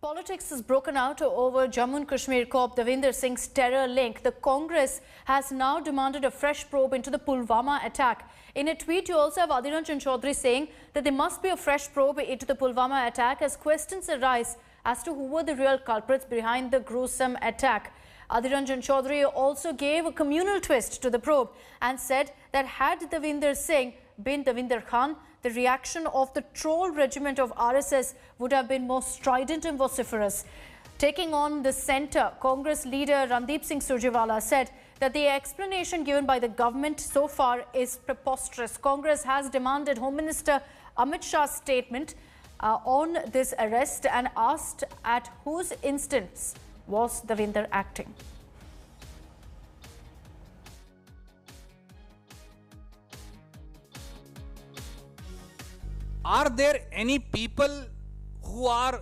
Politics has broken out over Jammu and Kashmir cop Davinder Singh's terror link. The Congress has now demanded a fresh probe into the Pulwama attack. In a tweet, you also have Adhir Ranjan Chowdhury saying that there must be a fresh probe into the Pulwama attack as questions arise as to who were the real culprits behind the gruesome attack. Adhir Ranjan Chowdhury also gave a communal twist to the probe and said that had Davindar Singh been Davindar Khan, the reaction of the troll regiment of RSS would have been more strident and vociferous. Taking on the centre, Congress leader Randeep Singh Surjewala said that the explanation given by the government so far is preposterous. Congress has demanded Home Minister Amit Shah's statement on this arrest and asked at whose instance was Davinder acting. Are there any people who are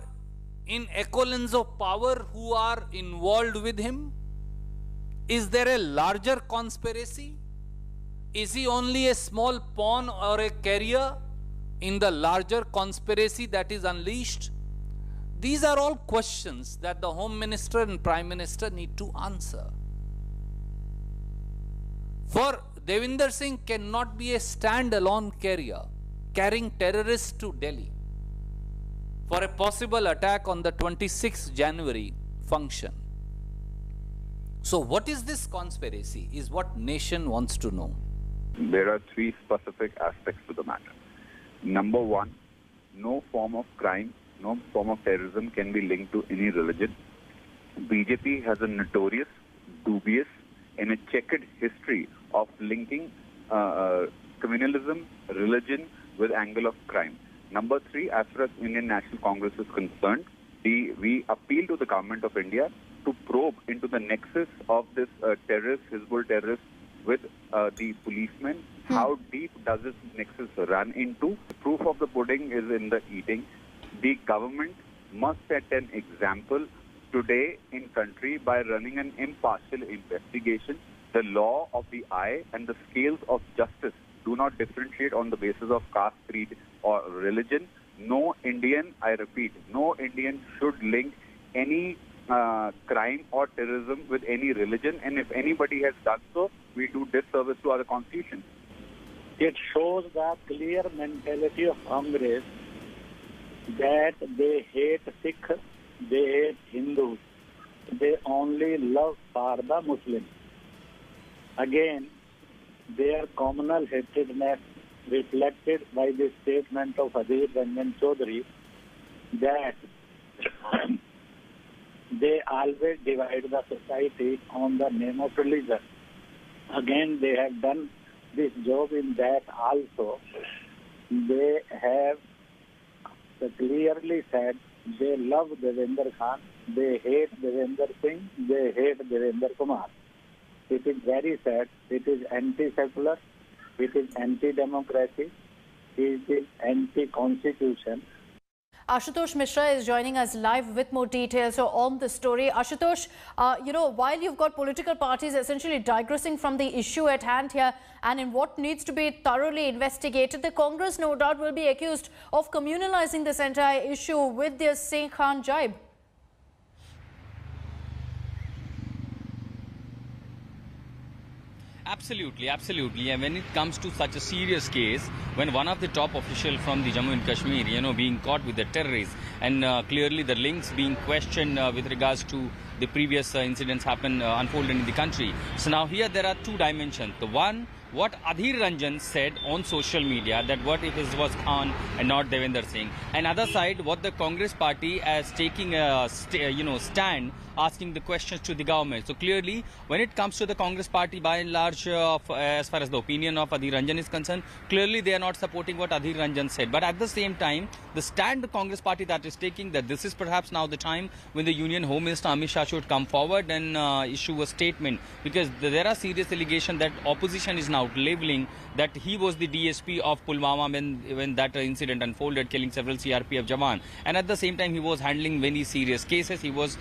in echelons of power who are involved with him? Is there a larger conspiracy? Is he only a small pawn or a carrier in the larger conspiracy that is unleashed? These are all questions that the Home Minister and Prime Minister need to answer. For Davinder Singh cannot be a standalone carrier carrying terrorists to Delhi for a possible attack on the 26th January function. So what is this conspiracy is what nation wants to know. There are three specific aspects to the matter. Number one, no form of crime, no form of terrorism can be linked to any religion. BJP has a notorious, dubious and a checkered history of linking communalism, religion with angle of crime. Number three, as far as Indian National Congress is concerned, we appeal to the government of India to probe into the nexus of this terrorist, Hizbul terrorist with the policemen. How deep does this nexus run into? The proof of the pudding is in the eating. The government must set an example today in country by running an impartial investigation. The law of the eye and the scales of justice do not differentiate on the basis of caste, creed or religion. No Indian, I repeat, no Indian should link any crime or terrorism with any religion, and if anybody has done so, we do disservice to our constitution. It shows the clear mentality of Congress that they hate Sikh, they hate Hindus, they only love for the Muslims. Again, their communal hatredness reflected by the statement of Adhir Ranjan Chowdhury that they always divide the society on the name of religion. Again, they have done this job in that also. They have clearly said they love Davinder Khan, they hate Davinder Singh, they hate Davinder Kumar. It is very sad. It is anti-secular. It is anti-democracy. It is anti-constitution. Ashutosh Mishra is joining us live with more details on the story. Ashutosh, while you've got political parties essentially digressing from the issue at hand here and in what needs to be thoroughly investigated, the Congress no doubt will be accused of communalizing this entire issue with their Singh Khan jibe. Absolutely, absolutely. And when it comes to such a serious case, when one of the top officials from the Jammu and Kashmir, being caught with the terrorists, and clearly the links being questioned with regards to the previous incidents unfolded in the country. So now here there are two dimensions. The one, what Adhir Ranjan said on social media, that what if it was Khan and not Davinder Singh. And other side, what the Congress party as taking a stand, asking the questions to the government. So clearly, when it comes to the Congress party, by and large, as far as the opinion of Adhir Ranjan is concerned, clearly they are not supporting what Adhir Ranjan said. But at the same time, the stand the Congress party that is taking, that this is perhaps now the time when the Union Home Minister Amit Shah should come forward and issue a statement, because there are serious allegations that opposition is now labeling that he was the DSP of Pulwama when that incident unfolded, killing several CRPF Jawan. And at the same time, he was handling very serious cases. He was,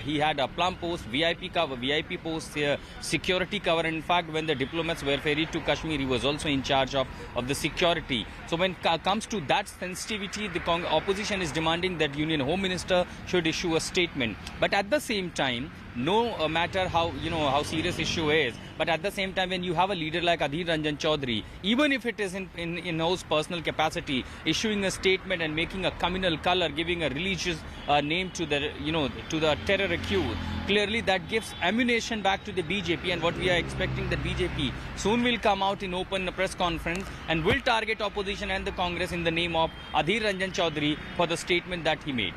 he had a plum post, VIP cover, VIP post, security cover. And in fact, when the diplomats were ferried to Kashmir, he was also in charge of the security. So when it comes to that sensitivity, the opposition is demanding demanding that Union Home Minister should issue a statement. But at the same time, no matter how serious issue is, but at the same time, when you have a leader like Adhir Ranjan Chowdhury, even if it is in his personal capacity, issuing a statement and making a communal color, giving a religious name to the to the terror accused, clearly that gives ammunition back to the BJP, and what we are expecting that BJP soon will come out in open press conference and will target opposition and the Congress in the name of Adhir Ranjan Chowdhury for the statement that he made.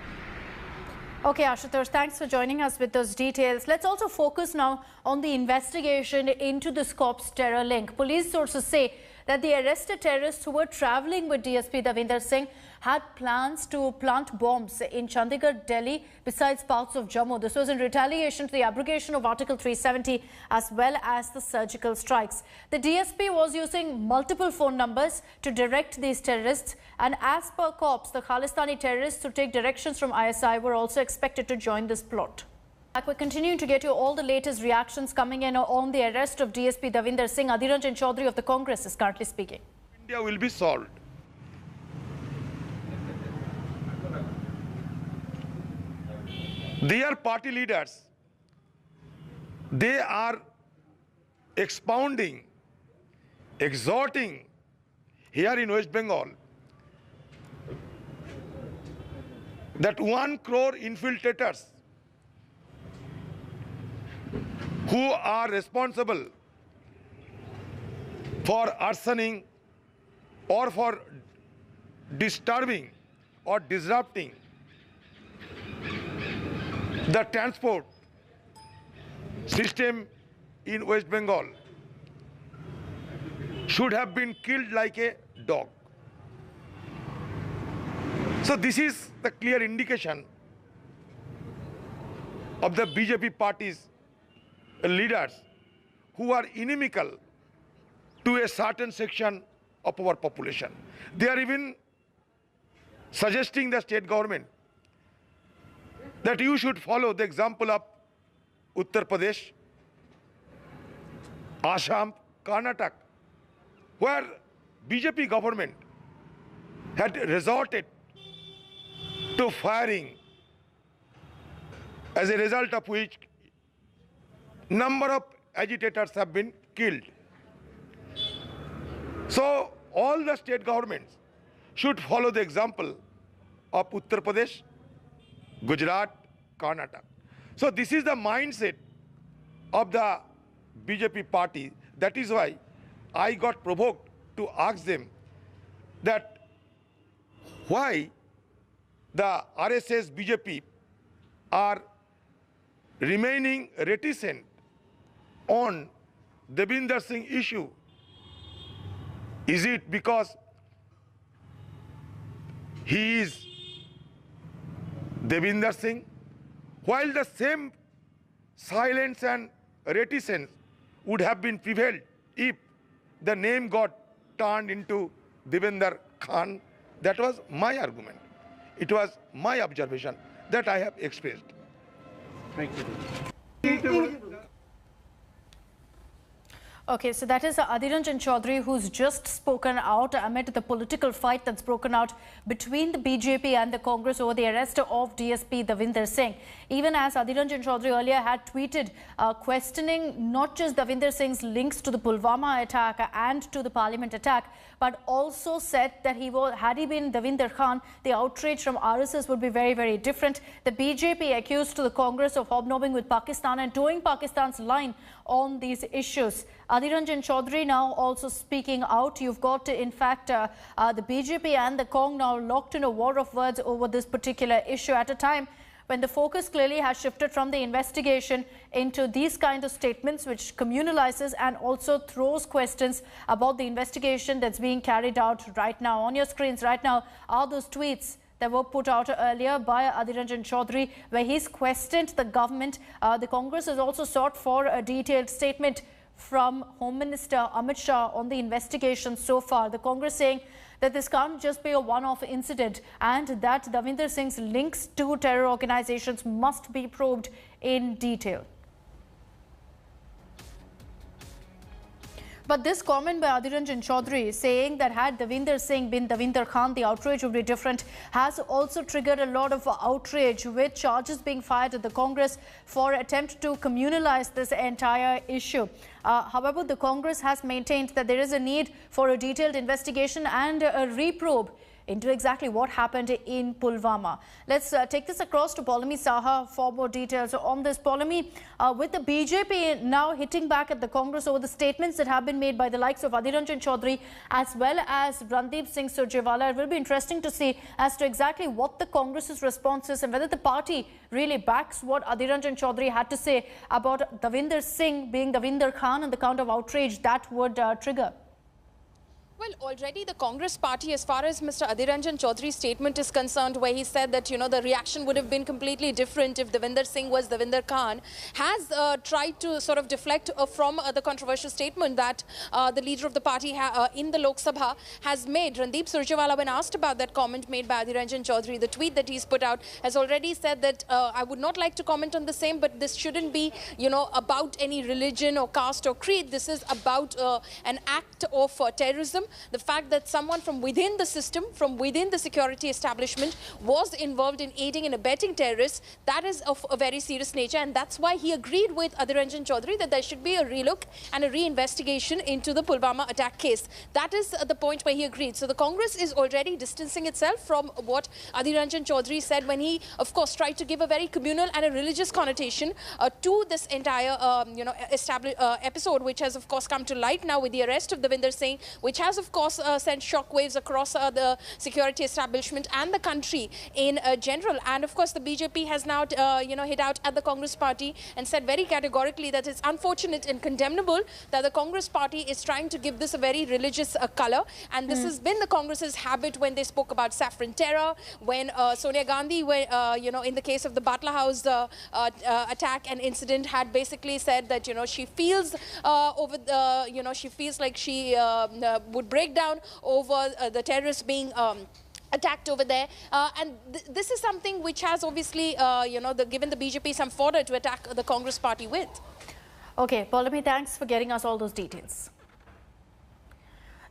Okay, Ashutosh, thanks for joining us with those details. Let's also focus now on the investigation into the Scops terror link. Police sources say that the arrested terrorists who were travelling with DSP Davinder Singh had plans to plant bombs in Chandigarh, Delhi, besides parts of Jammu. This was in retaliation to the abrogation of Article 370 as well as the surgical strikes. The DSP was using multiple phone numbers to direct these terrorists, and as per cops, the Khalistani terrorists who take directions from ISI were also expected to join this plot. We're continuing to get you all the latest reactions coming in on the arrest of DSP Davinder Singh. Adhir Ranjan Chowdhury of the Congress is currently speaking. India will be solved. Their party leaders, they are expounding, exhorting here in West Bengal that 1 crore infiltrators who are responsible for arsoning or for disturbing or disrupting the transport system in West Bengal should have been killed like a dog. So this is the clear indication of the BJP party's leaders who are inimical to a certain section of our population. They are even suggesting the state government that you should follow the example of Uttar Pradesh, Assam, Karnataka, where BJP government had resorted to firing, as a result of which number of agitators have been killed. So all the state governments should follow the example of Uttar Pradesh, Gujarat, Karnataka. So this is the mindset of the BJP party. That is why I got provoked to ask them that why the RSS BJP are remaining reticent on Davinder Singh issue. Is it because he is Davinder Singh? While the same silence and reticence would have been prevailed if the name got turned into Davindar Khan. That was my argument. It was my observation that I have expressed. Thank you. Okay, so that is Adhir Ranjan Chowdhury, who's just spoken out amid the political fight that's broken out between the BJP and the Congress over the arrest of DSP Davinder Singh. Even as Adhir Ranjan Chowdhury earlier had tweeted questioning not just Davinder Singh's links to the Pulwama attack and to the Parliament attack, but also said that had he been Davinder Khan, the outrage from RSS would be very, very different. The BJP accused to the Congress of hobnobbing with Pakistan and towing Pakistan's line on these issues. Adhir Ranjan Chowdhury now also speaking out. You've got, in fact, the BJP and the Cong now locked in a war of words over this particular issue at a time when the focus clearly has shifted from the investigation into these kind of statements, which communalizes and also throws questions about the investigation that's being carried out right now. On your screens right now are those tweets that were put out earlier by Adhir Ranjan Chowdhury, where he's questioned the government. The Congress has also sought for a detailed statement from Home Minister Amit Shah on the investigation so far. The Congress saying that this can't just be a one-off incident and that Davinder Singh's links to terror organizations must be probed in detail. But this comment by Adhir Ranjan Chowdhury saying that had Davinder Singh been Davinder Khan, the outrage would be different, has also triggered a lot of outrage, with charges being fired at the Congress for attempt to communalize this entire issue. However, the Congress has maintained that there is a need for a detailed investigation and a reprobe into exactly what happened in Pulwama. Let's take this across to Pulwama Saha for more details on this. Pulwama, with the BJP now hitting back at the Congress over the statements that have been made by the likes of Adhir Ranjan Chowdhury as well as Randeep Singh Surjewala, it will be interesting to see as to exactly what the Congress's response is and whether the party really backs what Adhir Ranjan Chowdhury had to say about Davindar Singh being Davinder Khan and the count of outrage that would trigger. Well, already the Congress party, as far as Mr. Adhir Ranjan Chowdhury's statement is concerned, where he said that, you know, the reaction would have been completely different if Davinder Singh was Davinder Khan, has tried to sort of deflect from the controversial statement that the leader of the party in the Lok Sabha has made. Randeep Surjewala, when asked about that comment made by Adhir Ranjan Chowdhury, the tweet that he's put out, has already said that I would not like to comment on the same, but this shouldn't be, you know, about any religion or caste or creed. This is about an act of terrorism. The fact that someone from within the system, from within the security establishment, was involved in aiding and abetting terrorists, that is of a very serious nature. And that's why he agreed with Adhir Ranjan Chowdhury that there should be a relook and a reinvestigation into the Pulwama attack case. That is the point where he agreed. So the Congress is already distancing itself from what Adhir Ranjan Chowdhury said when he, of course, tried to give a very communal and a religious connotation to this entire, episode, which has, of course, come to light now with the arrest of Davinder Singh, which has, of course, sent shockwaves across the security establishment and the country in general. And, of course, the BJP has now, hit out at the Congress party and said very categorically that it's unfortunate and condemnable that the Congress party is trying to give this a very religious color. And this has been the Congress's habit when they spoke about saffron terror, when Sonia Gandhi, in the case of the Batla House attack and incident, had basically said that, she feels she feels like she would break down over the terrorists being attacked over there. And this is something which has obviously, given the BJP some fodder to attack the Congress party with. Okay, Pulwama, thanks for getting us all those details.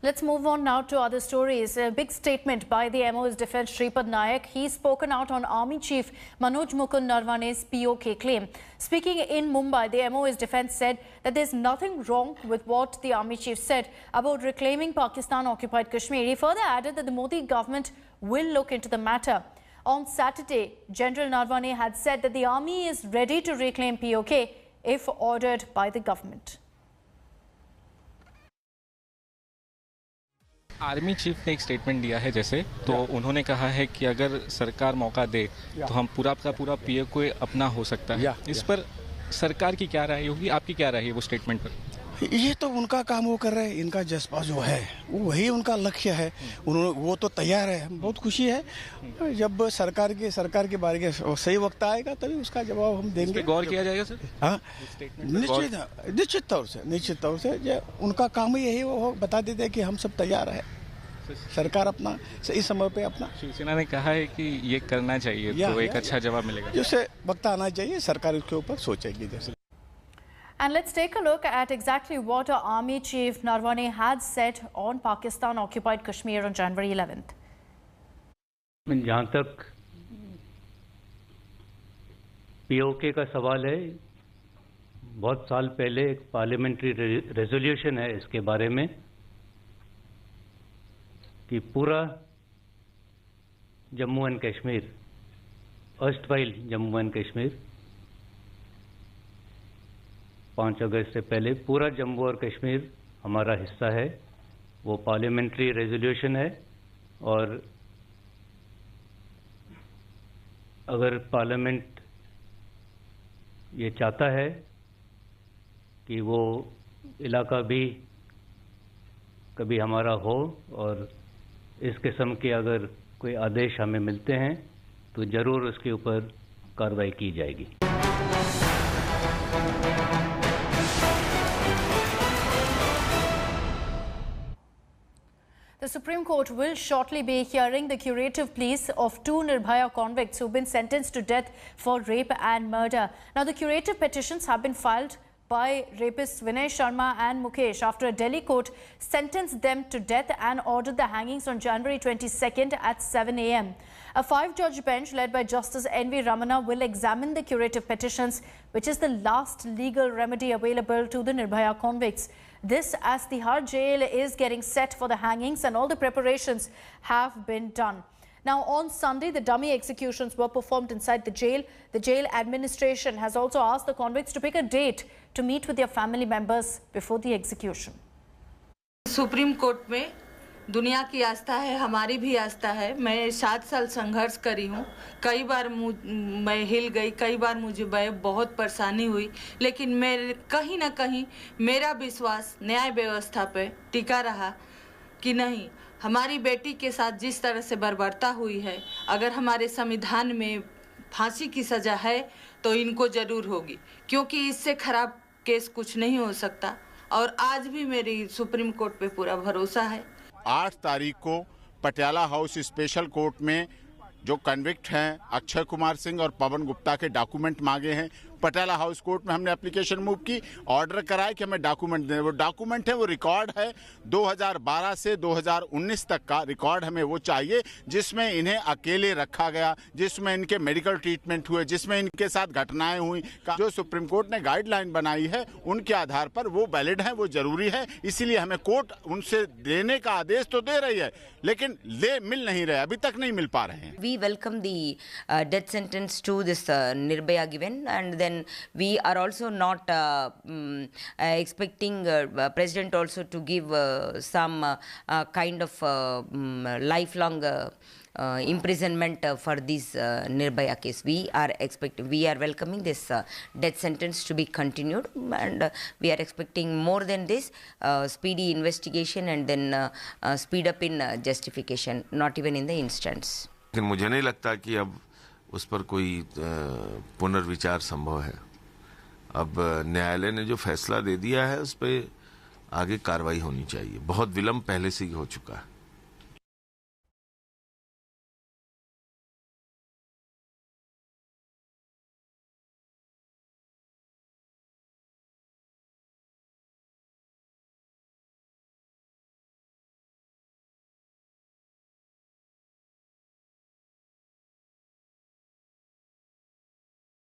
Let's move on now to other stories. A big statement by the MO's defense, Shripad Nayak. He's spoken out on Army Chief Manoj Mukund Narwane's POK claim. Speaking in Mumbai, the MO's defense said that there's nothing wrong with what the Army Chief said about reclaiming Pakistan-occupied Kashmir. He further added that the Modi government will look into the matter. On Saturday, General Narwane had said that the Army is ready to reclaim POK if ordered by the government. Army chief ने एक statement दिया है जैसे तो उन्होंने कहा है कि अगर सरकार मौका दे तो हम पूरा का पूरा पीओ अपना हो सकता है। इस पर सरकार की क्या राय होगी, आपकी क्या राय है वो स्टेटमेंट पर? ये तो उनका काम वो कर रहे हैं, इनका जज्बा जो है वही उनका लक्ष्य है, वो तो तैयार है। बहुत खुशी है जब सरकार के बारे में सही वक्त आएगा तभी उसका जवाब हम देंगे। गौर किया जाएगा सर? हाँ, निश्चित तौर से उनका काम ही यही वो बता देते हैं कि हम सब तैयार है, सरकार अपना सही समय पे अपना। शिवसेना ने कहा है कि ये करना चाहिए तो एक अच्छा जवाब मिलेगा। जिससे वक्त आना चाहिए, सरकार उसके ऊपर सोचेगी जैसे। And let's take a look at exactly what our Army Chief Narwane had said on Pakistan-occupied Kashmir on January 11th. जहाँ तक पीओके का सवाल है, बहुत साल पहले एक पार्लियामेंट्री रेजोल्यूशन है इसके बारे में कि पूरा Jammu and Kashmir, erstwhile Jammu and Kashmir, 5 अगस्त से पहले पूरा जम्मू और कश्मीर हमारा हिस्सा है। वो पार्लियामेंट्री रेजोल्यूशन है और अगर पार्लियामेंट ये चाहता है कि वो इलाका भी कभी हमारा हो और इस किस्म के अगर कोई आदेश हमें मिलते हैं तो ज़रूर उसके ऊपर कार्रवाई की जाएगी। The Supreme Court will shortly be hearing the curative pleas of 2 Nirbhaya convicts who've been sentenced to death for rape and murder. Now, the curative petitions have been filed by rapists Vinay Sharma and Mukesh after a Delhi court sentenced them to death and ordered the hangings on January 22nd at 7 a.m. A 5-judge bench led by Justice N.V. Ramana will examine the curative petitions, which is the last legal remedy available to the Nirbhaya convicts. This as the Har jail is getting set for the hangings and all the preparations have been done. Now, on Sunday, the dummy executions were performed inside the jail. The jail administration has also asked the convicts to pick a date to meet with their family members before the execution. Supreme court में दुनिया की आस्था है, हमारी भी आस्था है। मैं 7 साल संघर्ष करी हूँ, कई बार मैं हिल गई, कई बार मुझे बहुत परेशानी हुई, लेकिन मैं कहीं ना कहीं मेरा विश्वास न्याय व्यवस्था पे टिका रहा कि नहीं, हमारी बेटी के साथ जिस तरह से बर्बरता हुई है, अगर हमारे संविधान में फांसी की सज़ा है तो इनको ज़रूर होगी, क्योंकि इससे खराब केस कुछ नहीं हो सकता। और आज भी मेरी सुप्रीम कोर्ट पे पूरा भरोसा है। 8 तारीख को पटियाला हाउस स्पेशल कोर्ट में जो कन्विक्ट हैं अक्षय कुमार सिंह और पवन गुप्ता के डॉक्यूमेंट मांगे हैं। पटियाला हाउस कोर्ट में हमने एप्लीकेशन मूव की, ऑर्डर कराया कि हमें डॉक्यूमेंट दें। वो डॉक्यूमेंट है, वो रिकॉर्ड है 2012 से 2019 तक का रिकॉर्ड हमें वो चाहिए, जिसमें इन्हें अकेले रखा गया, जिसमें इनके मेडिकल ट्रीटमेंट हुए, जिसमें इनके साथ घटनाएं हुई। जो सुप्रीम कोर्ट ने गाइडलाइन बनाई है उनके आधार पर वो वैलिड है, वो जरूरी है। इसीलिए हमें कोर्ट उनसे देने का आदेश तो दे रही है, लेकिन मिल नहीं रहे, अभी तक नहीं मिल पा रहे हैं। We welcome the death sentence to this Nirbhaya given, and then we are also not expecting President also to give some kind of lifelong imprisonment for this Nirbhaya case. We are welcoming this death sentence to be continued, and we are expecting more than this speedy investigation and then speed up in justification, not even in the instance. लेकिन मुझे नहीं लगता कि अब उस पर कोई पुनर्विचार संभव है। अब न्यायालय ने जो फैसला दे दिया है उस पर आगे कार्रवाई होनी चाहिए। बहुत विलंब पहले से ही हो चुका है।